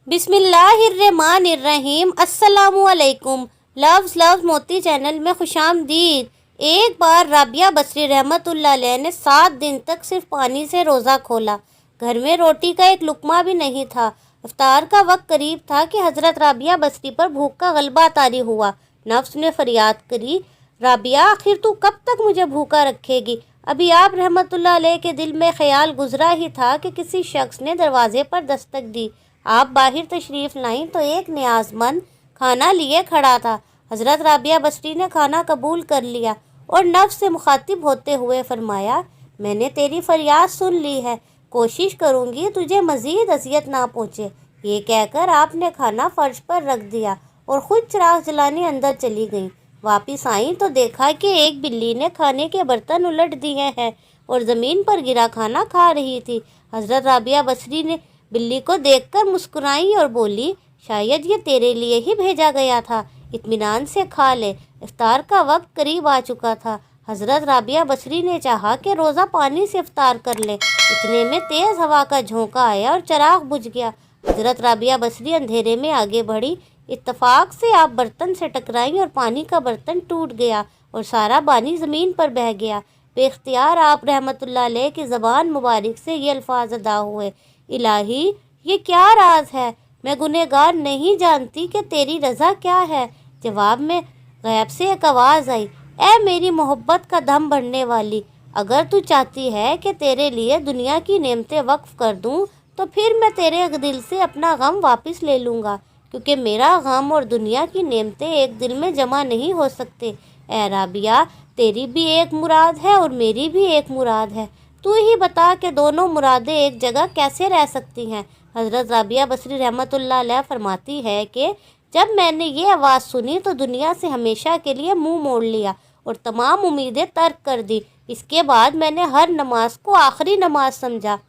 बिस्मिल्लाहिर्रहमानिर्रहीम। अस्सलामु अलैकुम। लव्स मोती चैनल में खुशामदीद। एक बार राबिया बसरी रहमतुल्लाह अलैह ने 7 दिन तक सिर्फ पानी से रोज़ा खोला। घर में रोटी का एक लुकमा भी नहीं था। इफ्तार का वक्त करीब था कि हज़रत राबिया बसरी पर भूख का गलबा तारी हुआ। नफ्स ने फरियाद करी, राबिया आखिर तू कब तक मुझे भूखा रखेगी? अभी आप रहमतुल्लाह अलैह के दिल में ख्याल गुजरा ही था कि किसी शख्स ने दरवाजे पर दस्तक दी। आप बाहर तशरीफ़ लाईं तो एक नियाज़मंद खाना लिए खड़ा था। हज़रत राबिया बसरी ने खाना कबूल कर लिया और नफ्स से मुखातिब होते हुए फरमाया, मैंने तेरी फरियाद सुन ली है, कोशिश करूँगी तुझे मज़ीद अज़ियत ना पहुँचे। ये कहकर आपने खाना फर्श पर रख दिया और ख़ुद चिराग जलाने अंदर चली गईं। वापस आईं तो देखा कि एक बिल्ली ने खाने के बर्तन उलट दिए हैं और ज़मीन पर गिरा खाना खा रही थी। हज़रत राबिया बसरी ने बिल्ली को देखकर मुस्कुराई और बोली, शायद ये तेरे लिए ही भेजा गया था, इत्मीनान से खा ले। इफ्तार का वक्त करीब आ चुका था। हज़रत राबिया बसरी ने चाहा कि रोज़ा पानी से इफ्तार कर ले। इतने में तेज़ हवा का झोंका आया और चिराग बुझ गया। हज़रत राबिया बसरी अंधेरे में आगे बढ़ी। इत्तफाक से आप बर्तन से टकराई और पानी का बर्तन टूट गया और सारा पानी ज़मीन पर बह गया। बेख्तियार आप रहमतुल्लाह अलैह की ज़बान मुबारक से ये अल्फाज अदा हुए, इलाही ये क्या राज है, मैं गुनहगार नहीं जानती कि तेरी रज़ा क्या है। जवाब में गैब से एक आवाज़ आई, ऐ मेरी मोहब्बत का दम भरने वाली, अगर तू चाहती है कि तेरे लिए दुनिया की नेमतें वक्फ़ कर दूँ तो फिर मैं तेरे दिल से अपना गम वापस ले लूँगा, क्योंकि मेरा गम और दुनिया की नेमतें एक दिल में जमा नहीं हो सकते। ऐ राबिया, तेरी भी एक मुराद है और मेरी भी एक मुराद है, तू ही बता कि दोनों मुरादें एक जगह कैसे रह सकती हैं। हज़रत राबिया बसरी रहमतुल्लाह अलैह फरमाती है कि जब मैंने ये आवाज़ सुनी तो दुनिया से हमेशा के लिए मुंह मोड़ लिया और तमाम उम्मीदें तर्क कर दी। इसके बाद मैंने हर नमाज को आखिरी नमाज समझा।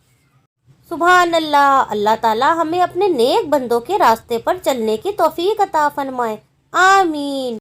सुभान अल्लाह। अल्लाह ताला हमें अपने नेक बंदों के रास्ते पर चलने की तौफीक अता फरमाए। आमीन।